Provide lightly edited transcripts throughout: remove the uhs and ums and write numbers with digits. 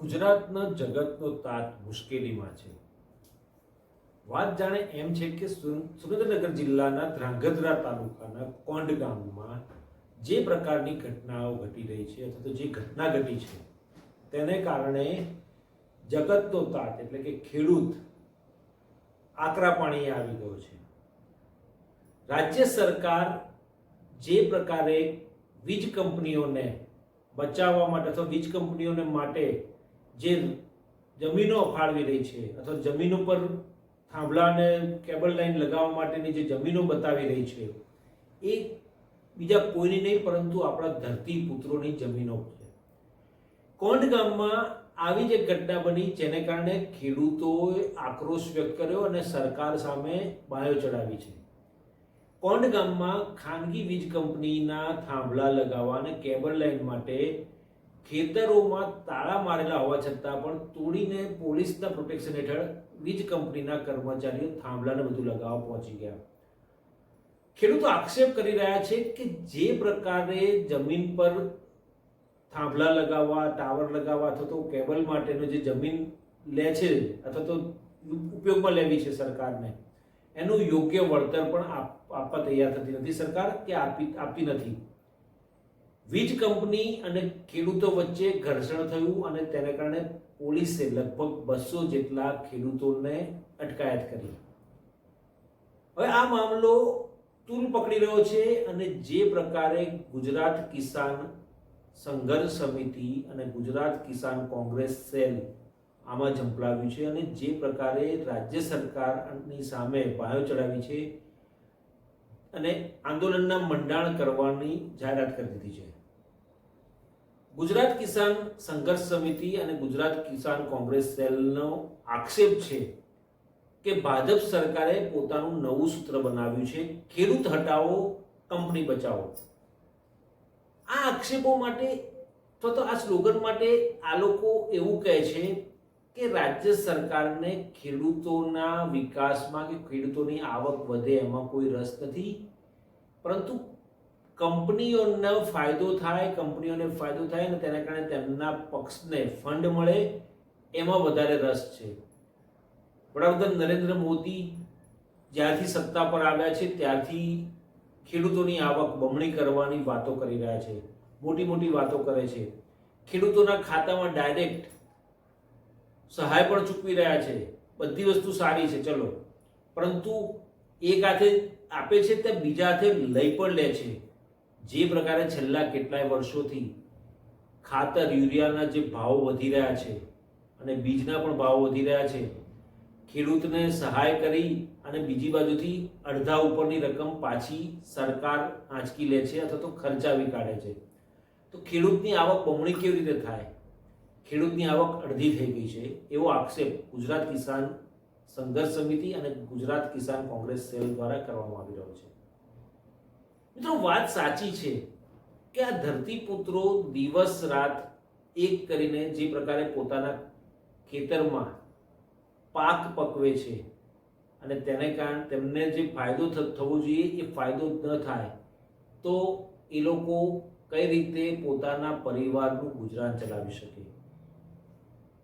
ગુજરાતના જગતનો તાત મુશ્કેલીમાં છે. વાત જાણે એમ છે કે સુરેન્દ્રનગર જિલ્લાના ધ્રાંગધ્રા તાલુકાના કોંડ ગામમાં જે પ્રકારની ઘટનાઓ ઘટી રહી છે અથવા તો જે ઘટના ઘટી છે તેને કારણે જગતનો તાત એટલે કે ખેડૂત આકરા પાણીએ આવી ગયો છે. રાજ્ય સરકાર જે પ્રકારે વીજ કંપનીઓને બચાવવા માટે અથવા વીજ કંપનીઓને માટે જે જમીનો ફાળવી રહી છે અથવા જમીન ઉપર થાંભલા અને કેબલ લાઈન લગાવવા માટેની જે જમીનો બતાવી રહી છે એ બીજા કોઈની નહીં પરંતુ આપણા ધરતીપુત્રોની જમીનો છે. કોંડ ગામમાં આવી જ એક ઘટના બની જેને કારણે ખેડૂતોએ આક્રોશ વ્યક્ત કર્યો અને સરકાર સામે બાયો ચડાવી છે. કોંડ ગામમાં ખાનગી વીજ કંપનીના થાંભલા લગાવવા અને કેબલ લાઈન માટે ખેતરોમાં તાળા મારેલા હોવા છતાં પણ તોડીને પોલીસના પ્રોટેક્શન હેઠળ વીજ કંપનીના કર્મચારીઓ થાંભલાને બધું લગાવવા પહોંચી ગયા. ખેડૂતો આક્ષેપ કરી રહ્યા છે કે જે પ્રકારે જમીન પર થાંભલા લગાવવા, ટાવર લગાવવા અથવા તો કેબલ માટેનો જે જમીન લે છે અથવા તો ઉપયોગમાં લેવી છે સરકારને, એનું યોગ્ય વળતર પણ આપવા તૈયાર થતી નથી સરકાર કે આપતી નથી. વીજ કંપની અને ખેડૂતો વચ્ચે ઘર્ષણ થયું અને તેને કારણે પોલીસે લગભગ 200 જેટલા ખેડૂતોને અટકાયત કરી. હવે આ મામલો તૂલ પકડી રહ્યો છે અને જે પ્રકારે ગુજરાત કિસાન સંઘર્ષ સમિતિ અને ગુજરાત કિસાન કોંગ્રેસ સેલ આમાં ઝંપલાવ્યું છે અને જે પ્રકારે રાજ્ય સરકારની સામે બાયો ચડાવી છે અને આંદોલનના મંડાણ કરવાની જાહેરાત કરી દીધી છે. ગુજરાત કિસાન સંઘર્ષ સમિતિ અને ગુજરાત કિસાન કોંગ્રેસ સેલનો આક્ષેપ છે કે ભાજપ સરકારે પોતાનું નવું સૂત્ર બનાવ્યું છે, ખેડૂત હટાવો કંપની બચાવો. આ આક્ષેપો માટે અથવા તો આ સ્લોગન માટે આ લોકો એવું કહે છે કે રાજ્ય સરકારને ખેડૂતોના વિકાસમાં કે ખેડૂતોની આવક વધે એમાં કોઈ રસ નથી, પરંતુ કંપનીઓને ફાયદો થાય અને તેના કારણે તેમના પક્ષને ફંડ મળે એમાં વધારે રસ છે. વડાપ્રધાન નરેન્દ્ર મોદી જ્યારથી સત્તા પર આવ્યા છે ત્યારથી ખેડૂતોની આવક બમણી કરવાની વાતો કરી રહ્યા છે, મોટી મોટી વાતો કરે છે. ખેડૂતોના ખાતામાં ડાયરેક્ટ સહાય પણ ચૂકવી રહ્યા છે, બધી વસ્તુ સારી છે ચલો, પરંતુ એક હાથે આપે છે તે બીજા હાથે લઈ પણ લે છે. જે પ્રકારે છેલ્લા કેટલાય વર્ષોથી ખાતર યુરિયાના જે ભાવો વધી રહ્યા છે અને બીજના પણ ભાવો વધી રહ્યા છે, ખેડૂતને સહાય કરી અને બીજી બાજુથી અડધા ઉપરની રકમ પાછી સરકાર આંચકી લે છે અથવા તો ખર્ચાવી કાઢે છે. તો ખેડૂતની આવક બમણી કેવી રીતે થાય? ખેડૂતની આવક અડધી થઈ ગઈ છે એવો આક્ષેપ ગુજરાત કિસાન સંઘર્ષ સમિતિ અને ગુજરાત કિસાન કોંગ્રેસ સેલ દ્વારા કરવામાં આવી રહ્યો છે. મિત્રો, વાત સાચી છે કે આ ધરતીપુત્રો દિવસ રાત એક કરીને જે પ્રકારે પોતાના ખેતરમાં પાક પકવે છે અને તેને કારણે તેમને જે ફાયદો થવો જોઈએ એ ફાયદો ન થાય તો એ લોકો કઈ રીતે પોતાના પરિવારનું ગુજરાન ચલાવી શકે?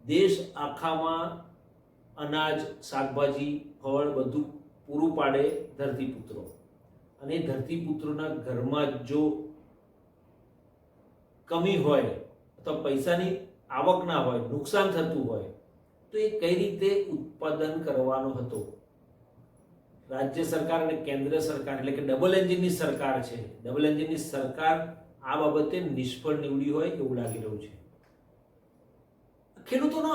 દેશ આખામાં અનાજ, શાકભાજી, ફળ બધું પૂરું પાડે ધરતીપુત્રો, અને ધરતીપુત્રોના ઘરમાં જો કમી હોય અથવા પૈસાની આવક ના હોય, નુકસાન થતું હોય તો એ કઈ રીતે ઉત્પાદન કરવાનો હતો? રાજ્ય સરકાર અને કેન્દ્ર સરકાર એટલે કે ડબલ એન્જિનની સરકાર છે, ડબલ એન્જિનની સરકાર આ બાબતે નિષ્ફળ નીવડી હોય એવું લાગી રહ્યું છે. ખેડૂતોનો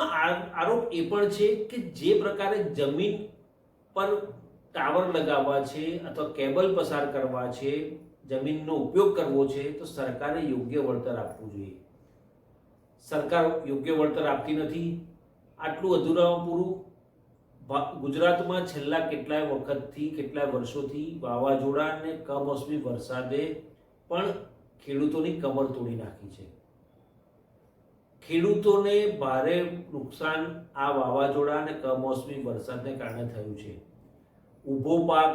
આરોપ એ પણ છે કે જે પ્રકારે જમીન પર ટાવર લગાવવા છે અથવા કેબલ પસાર કરવા છે, જમીનનો ઉપયોગ કરવો છે, તો સરકારે યોગ્ય વળતર આપવું જોઈએ. સરકાર યોગ્ય વળતર આપતી નથી. આટલું અધૂરામાં પૂરું ગુજરાતમાં છેલ્લા કેટલાય વખતથી, કેટલાય વર્ષોથી વાવાઝોડા અને કમોસમી વરસાદે પણ ખેડૂતોની કમર તોડી નાખી છે. ખેડૂતોને ભારે નુકસાન આ વાવાઝોડા અને કમોસમી વરસાદને કારણે થયું છે. ઊભો પાક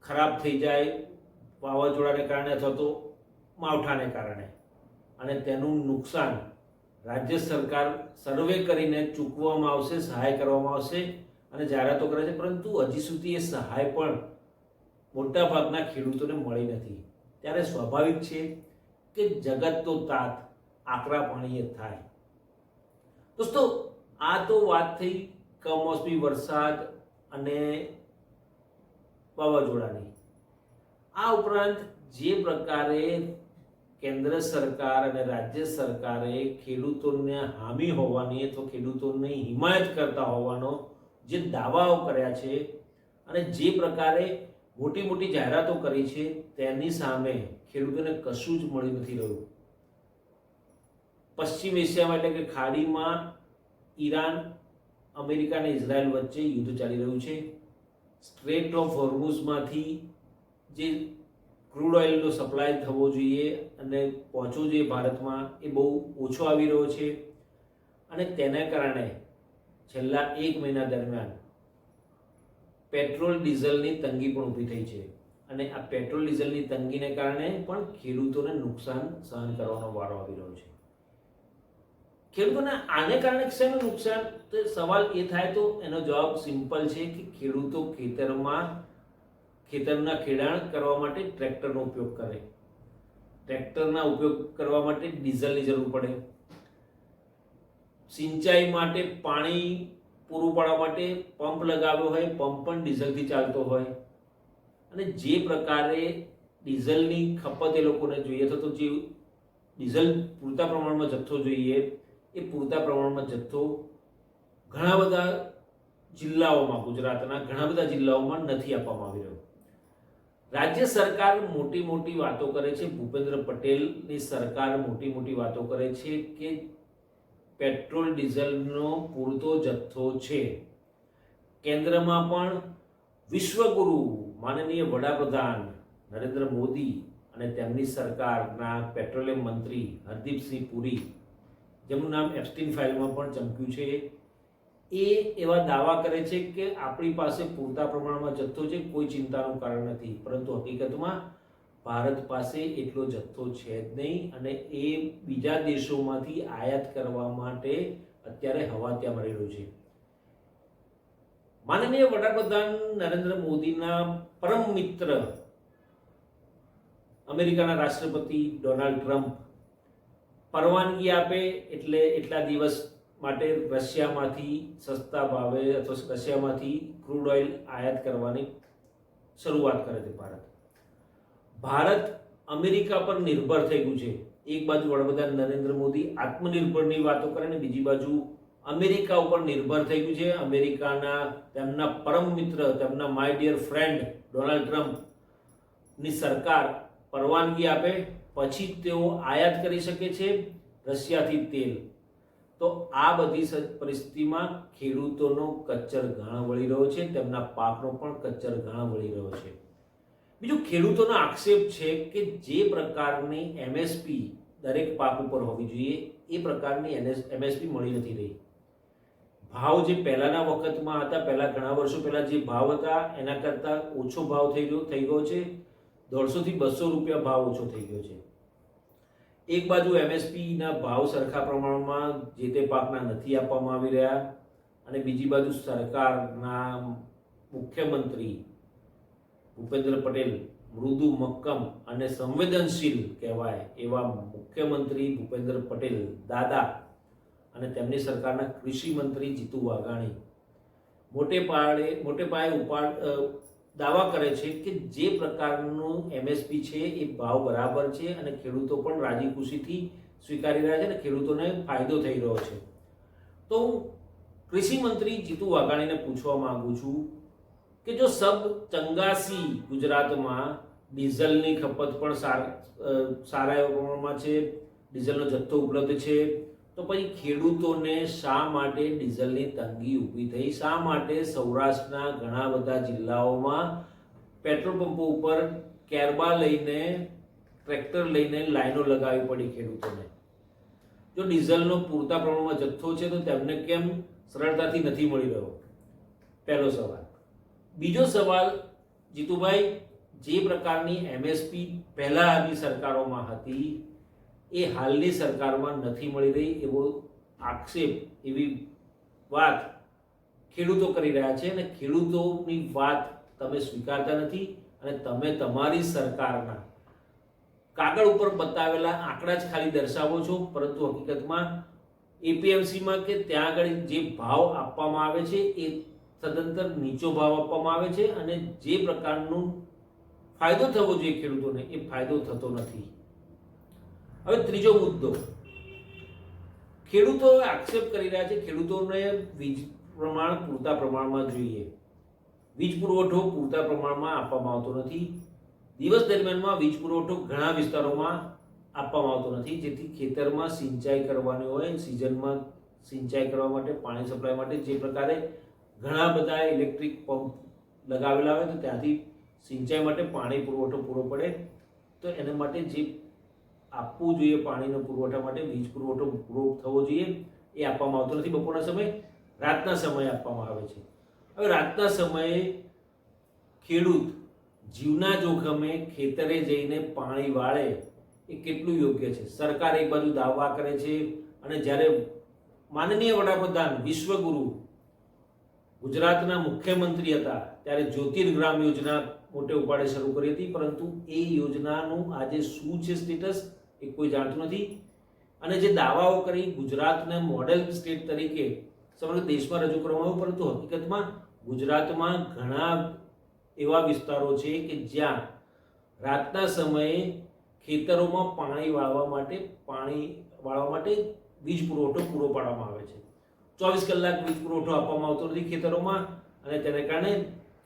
ખરાબ થઈ જાય વાવાઝોડાને કારણે અથવા તો માવઠાને કારણે, અને તેનું નુકસાન રાજ્ય સરકાર સર્વે કરીને ચૂકવવામાં આવશે, સહાય કરવામાં આવશે અને જાહેરાતો કરે છે, પરંતુ હજી સુધી એ સહાય પણ મોટાભાગના ખેડૂતોને મળી નથી. ત્યારે સ્વાભાવિક છે કે જગતનો તાત આકરા પાણીએ થાય. દોસ્તો, આ તો વાત થઈ કમોસમી વરસાદ અને વાવાઝોડાની. આ ઉપરાંત જે પ્રકારે કેન્દ્ર સરકાર અને રાજ્ય સરકારે ખેડૂતોને હામી હોવાની અથવા ખેડૂતોની હિમાયત કરતા હોવાનો જે દાવાઓ કર્યા છે અને જે પ્રકારે મોટી મોટી જાહેરાતો કરી છે, તેની સામે ખેડૂતોને કશું જ મળી નથી રહ્યું. પશ્ચિમ એશિયામાં એટલે કે ખાડીમાં ઈરાન, અમેરિકા અને ઇઝરાયલ વચ્ચે યુદ્ધ ચાલી રહ્યું છે. સ્ટ્રેટ ઓફ હોર્મુઝમાંથી જે ક્રૂડ ઓઇલનો સપ્લાય થવો જોઈએ અને પહોંચવો જોઈએ ભારતમાં, એ બહુ ઓછો આવી રહ્યો છે અને તેના કારણે છેલ્લા 1 મહિના દરમિયાન પેટ્રોલ ડીઝલની તંગી પણ ઊભી થઈ છે અને આ પેટ્રોલ ડીઝલની તંગીને કારણે પણ ખેડૂતોને નુકસાન સહન કરવાનો વારો આવી રહ્યો છે. ખેડૂતોને આને કારણે શેનું નુકસાન? તો સવાલ એ થાય તો એનો જવાબ સિમ્પલ છે કે ખેડૂતો ખેતરના ખેડાણ કરવા માટે ટ્રેક્ટરનો ઉપયોગ કરે. ટ્રેક્ટરના ઉપયોગ કરવા માટે ડીઝલની જરૂર પડે. સિંચાઈ માટે પાણી પૂરું પાડવા માટે પંપ લગાવ્યો હોય, પંપ પણ ડીઝલથી ચાલતો હોય. અને જે પ્રકારે ડીઝલની ખપત એ લોકોને જોઈએ તો જે ડીઝલ પૂરતા પ્રમાણમાં જથ્થો જોઈએ, એ પૂરતા પ્રમાણમાં જથ્થો ઘણા બધા જિલ્લાઓમાં, ગુજરાતના ઘણા બધા જિલ્લાઓમાં નથી આપવામાં આવી રહ્યો. રાજ્ય સરકાર મોટી મોટી વાતો કરે છે, ભૂપેન્દ્ર પટેલની સરકાર મોટી મોટી વાતો કરે છે કે પેટ્રોલ ડીઝલનો પૂરતો જથ્થો છે. કેન્દ્રમાં પણ વિશ્વગુરુ માનનીય વડાપ્રધાન નરેન્દ્ર મોદી અને તેમની સરકારના પેટ્રોલિયમ મંત્રી હરદીપસિંહ પુરી, જેમનું નામ એપ્સ્ટીન ફાઇલમાં પણ ચમક્યું છે, એ એવા દાવા કરે છે કે આપણી પાસે પૂરતા પ્રમાણમાં જથ્થો છે, કોઈ ચિંતાનું કારણ નથી. પરંતુ હકીકતમાં ભારત પાસે એટલો જથ્થો છે જ નહીં અને એ બીજા દેશોમાંથી આયાત કરવા માટે અત્યારે હવા ત્યાં મળી રહ્યું છે. માનનીય વડાપ્રધાન નરેન્દ્ર મોદીના પરમ મિત્ર અમેરિકાના રાષ્ટ્રપતિ ડોનાલ્ડ ટ્રમ્પ પરવાનગી આપે એટલે એટલા દિવસ માટે રશિયામાંથી સસ્તા ભાવે અથવા રશિયામાંથી ક્રૂડ ઓઇલ આયાત કરવાની શરૂઆત કરે છે. ભારત અમેરિકા પર નિર્ભર થઈ ગયું છે. એક બાજુ વડાપ્રધાન નરેન્દ્ર મોદી આત્મનિર્ભરની વાતો કરે ને બીજી બાજુ અમેરિકા ઉપર નિર્ભર થઈ ગયું છે. અમેરિકાના તેમના પરમ મિત્ર, તેમના માય ડિયર ફ્રેન્ડ ડોનાલ્ડ ટ્રમ્પની સરકાર પરવાનગી આપે પછી તેઓ આયાત કરી શકે છે રશિયાથી તેલ. તો આ બધી પરિસ્થિતિમાં ખેડૂતોનો કચ્ચર ઘાણ વળી રહ્યો છે, તેમના પાકનો પણ કચ્ચર ઘાણ વળી રહ્યો છે. બીજું, ખેડૂતોનો આક્ષેપ છે કે જે પ્રકારની એમએસપી દરેક પાક ઉપર હોવી જોઈએ એ પ્રકારની એમએસપી મળી નથી રહી. ભાવ જે પહેલાના વખતમાં હતા, પહેલા ઘણા વર્ષો પહેલા જે ભાવ હતા એના કરતાં ઓછો ભાવ થઈ ગયો છે. 150 થી 200 રૂપિયા ભાવ ઓછો થઈ ગયો છે. એક બાજુ એમએસપીના ભાવ સરખા પ્રમાણમાં જે તે પાકના નથી આપવામાં આવી રહ્યા અને બીજી બાજુ સરકારના મુખ્યમંત્રી ભૂપેન્દ્ર પટેલ, મૃદુ, મક્કમ અને સંવેદનશીલ કહેવાય એવા મુખ્યમંત્રી ભૂપેન્દ્ર પટેલ દાદા અને તેમની સરકારના કૃષિ મંત્રી જીતુ વાઘાણી મોટે પાયે દાવા કરે છે કે જે પ્રકારનું એમએસપી છે એ ભાવ બરાબર છે અને ખેડૂતો પણ રાજી ખુશીથી સ્વીકારી રહ્યા છે અને ખેડૂતોને ફાયદો થઈ રહ્યો છે. તો હું કૃષિ મંત્રી જીતુ વાઘાણીને પૂછવા માંગુ છું કે જો સબ ચંગાસી ગુજરાતમાં ડીઝલની ખપત પણ સારા એવા પ્રમાણમાં છે, ડીઝલનો જથ્થો ઉપલબ્ધ છે, તો પછી ખેડૂતોને શા માટે ડીઝલની તંગી ઊભી થઈ? શા માટે સૌરાષ્ટ્રના ઘણા બધા જિલ્લાઓમાં પેટ્રોલ પંપો ઉપર કેરબા લઈને, ટ્રેક્ટર લઈને લાઈનો લગાવવી પડી ખેડૂતોને? જો ડીઝલનો પૂરતા પ્રમાણમાં જથ્થો છે તો તેમને કેમ સરળતાથી નથી મળી રહ્યો? પહેલો સવાલ. બીજો સવાલ, જીતુભાઈ, જે પ્રકારની એમએસપી પહેલાની સરકારોમાં હતી એ હાલની સરકારમાં નથી મળી રહી એવો આક્ષેપ, એવી વાત ખેડૂતો કરી રહ્યા છે. અને ખેડૂતોની વાત તમે સ્વીકારતા નથી અને તમે તમારી સરકારના કાગળ ઉપર બતાવેલા આંકડા જ ખાલી દર્શાવો છો, પરંતુ હકીકતમાં એપીએમસીમાં કે ત્યાં આગળ જે ભાવ આપવામાં આવે છે એ સદંતર નીચો ભાવ આપવામાં આવે છે અને જે પ્રકારનો ફાયદો થવો જોઈએ ખેડૂતોને એ ફાયદો થતો નથી. હવે ત્રીજો મુદ્દો, ખેડૂતો આક્ષેપ કરી રહ્યા છે ખેડૂતોને વીજ પ્રમાણ પૂરતા પ્રમાણમાં જોઈએ. વીજ પુરવઠો પૂરતા પ્રમાણમાં આપવામાં આવતો નથી. દિવસ દરમિયાનમાં વીજ પુરવઠો ઘણા વિસ્તારોમાં આપવામાં આવતો નથી, જેથી ખેતરમાં સિંચાઈ કરવાની હોય, સિઝનમાં સિંચાઈ કરવા માટે, પાણી સપ્લાય માટે જે પ્રકારે ઘણા બધા ઇલેક્ટ્રિક પંપ લગાવેલા હોય તો ત્યાંથી સિંચાઈ માટે પાણી પુરવઠો પૂરો પડે, તો એના માટે જે આપવું જોઈએ પાણીનો પુરવઠા માટે વીજ પુરવઠો પૂરો થવો જોઈએ એ આપવામાં આવતો નથી. બપોરના સમયે, રાતના સમયે આપવામાં આવે છે. હવે રાતના સમયે ખેડૂત જીવના જોખમે ખેતરે જઈને પાણી વાળે એ કેટલું યોગ્ય છે? સરકાર એક બાજુ દાવા કરે છે અને જ્યારે માનનીય વડાપ્રધાન, વિશ્વગુરુ, ગુજરાતના મુખ્યમંત્રી હતા ત્યારે જ્યોતિર્ગ્રામ યોજના મોટે ઉપાડે શરૂ કરી હતી, પરંતુ એ યોજનાનું આજે શું છે સ્ટેટસ એ કોઈ જાણતું નથી. અને જે દાવાઓ કરી ગુજરાતને મોડેલ સ્ટેટ તરીકે સમગ્ર દેશમાં રજૂ કરવામાં આવ્યું, પરંતુ હકીકતમાં ગુજરાતમાં ઘણા એવા વિસ્તારો છે કે જ્યાં રાતના સમયે ખેતરોમાં પાણી વાળવા માટે વીજ પુરવઠો પૂરો પાડવામાં આવે છે. 24 કલાક વીજ પુરવઠો આપવામાં આવતો નથી ખેતરોમાં અને તેને કારણે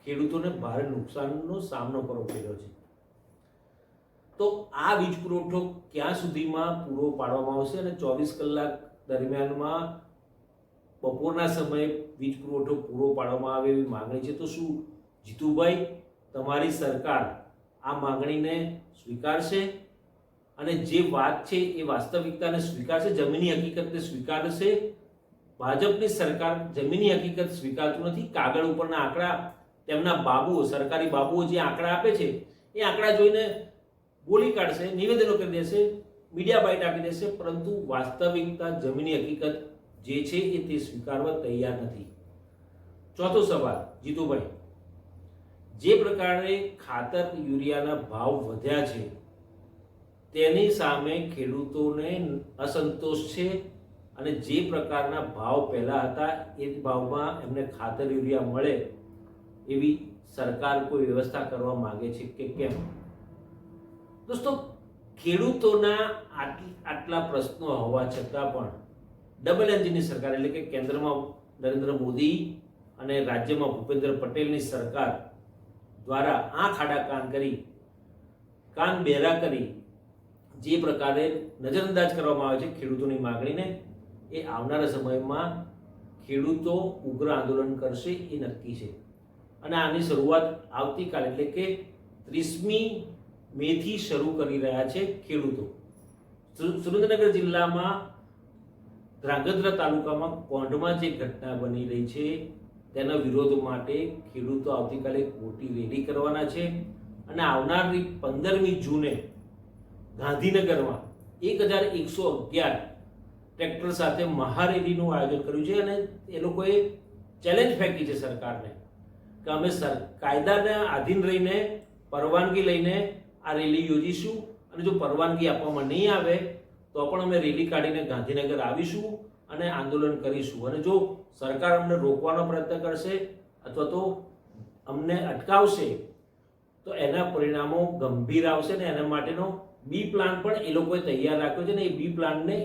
ખેડૂતોને ભારે નુકસાનનો સામનો કરવો પડ્યો છે. તો આ વીજ પુરવઠો ક્યાં સુધીમાં પૂરો પાડવામાં આવશે? અને 24 કલાક દરમિયાનમાં બપોરના સમયે વીજ પુરવઠો પૂરો પાડવામાં આવે એવી માંગણી છે. તો શું જીતુભાઈ તમારી સરકાર આ માંગણીને સ્વીકારશે અને જે વાત છે એ વાસ્તવિકતાને સ્વીકારશે, જમીની હકીકતને સ્વીકારશે? ભાજપની સરકાર જમીની હકીકત સ્વીકારતું નથી. કાગળ ઉપરના આંકડા, તેમના બાબુઓ, સરકારી બાબુઓ જે આંકડા આપે છે એ આંકડા જોઈને બોલી કાઢશે, નિવેદનો કરી દેશે, મીડિયા બાઇટ આપી દેશે, પરંતુ વાસ્તવિકતા, જમીની હકીકત જે છે એ તે સ્વીકારવા તૈયાર નથી. ચોથો સવાલ, જીતુભાઈ, જે પ્રકારે ખાતર યુરિયાના ભાવ વધ્યા છે તેની સામે ખેડૂતોને અસંતોષ છે અને જે પ્રકારના ભાવ પહેલા હતા એ ભાવમાં એમને ખાતર યુરિયા મળે એવી સરકાર કોઈ વ્યવસ્થા કરવા માંગે છે કે કેમ? દોસ્તો, ખેડૂતોના આટલા પ્રશ્નો હોવા છતાં પણ ડબલ એન્જિનની સરકાર એટલે કે કેન્દ્રમાં નરેન્દ્ર મોદી અને રાજ્યમાં ભૂપેન્દ્ર પટેલની સરકાર દ્વારા આંખ આડા કાન બહેરા કરી જે પ્રકારે નજરઅંદાજ કરવામાં આવે છે ખેડૂતોની માંગણીને, એ આવનારા સમયમાં ખેડૂતો ઉગ્ર આંદોલન કરશે એ નક્કી છે. અને આની શરૂઆત આવતીકાલે એટલે કે 30મી મેથી શરૂ કરી રહ્યા છે ખેડૂતો. સુરેન્દ્રનગર જિલ્લામાં ધ્રાંગધ્રા તાલુકામાં કોંઢમાં જે ઘટના બની રહી છે તેના વિરોધ માટે ખેડૂતો આવતીકાલે એક મોટી રેલી કરવાના છે અને આવનારી 15મી જૂને ગાંધીનગરમાં 1111 ટ્રેક્ટર સાથે મહારેલીનું આયોજન કર્યું છે અને એ લોકોએ ચેલેન્જ ફેંકી છે સરકારને કે અમે કાયદાના આધીન રહીને પરવાનગી લઈને આ રેલી યોજીશું અને જો પરવાનગી આપવામાં નહીં આવે તો પણ અમે રેલી કાઢીને ગાંધીનગર આવીશું અને આંદોલન કરીશું. અને જો સરકાર અમને રોકવાનો પ્રયત્ન કરશે અથવા તો અમને અટકાવશે તો એના પરિણામો ગંભીર આવશે ને એના માટેનો બી પ્લાન પણ એ લોકોએ તૈયાર રાખ્યો છે ને એ બી પ્લાનને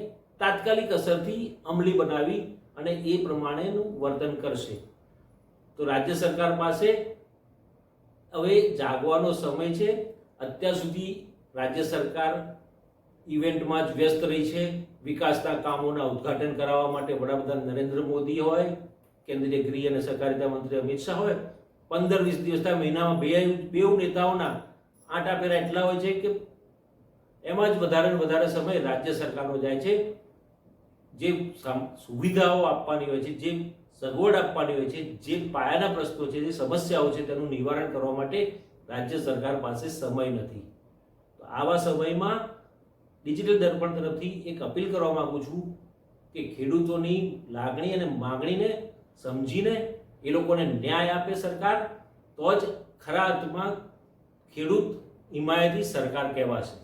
તાત્કાલિક અસરથી અમલી બનાવી અને એ પ્રમાણેનું વર્તન કરશે. તો રાજ્ય સરકાર પાસે હવે જાગવાનો સમય છે. અત્યાર સુધી રાજ્ય સરકાર ઇવેન્ટમાં જ વ્યસ્ત રહી છે. વિકાસના કામોના ઉદ્ઘાટન કરાવવા માટે વડાપ્રધાન નરેન્દ્ર મોદી હોય, કેન્દ્રીય ગૃહ અને સહકારિતા મંત્રી અમિત શાહ હોય, 15-20 દિવસના મહિનામાં બે નેતાઓના આંટાફેરા એટલા હોય છે કે એમાં જ વધારે સમય રાજ્ય સરકારનો જાય છે. જે સુવિધાઓ આપવાની હોય છે, જે સગવડ આપવાની હોય છે, જે પાયાના પ્રશ્નો છે, જે સમસ્યાઓ છે તેનું નિવારણ કરવા માટે રાજ્ય સરકાર પાસે સમય નથી. તો આવા સમયમાં ડિજિટલ દર્પણ તરફથી એક અપીલ કરવા માંગુ છું કે ખેડૂતોની લાગણી અને માગણીને સમજીને એ લોકોને ન્યાય આપે સરકાર, તો જ ખરા અર્થમાં ખેડૂત હિમાયતી સરકાર કહેવાશે.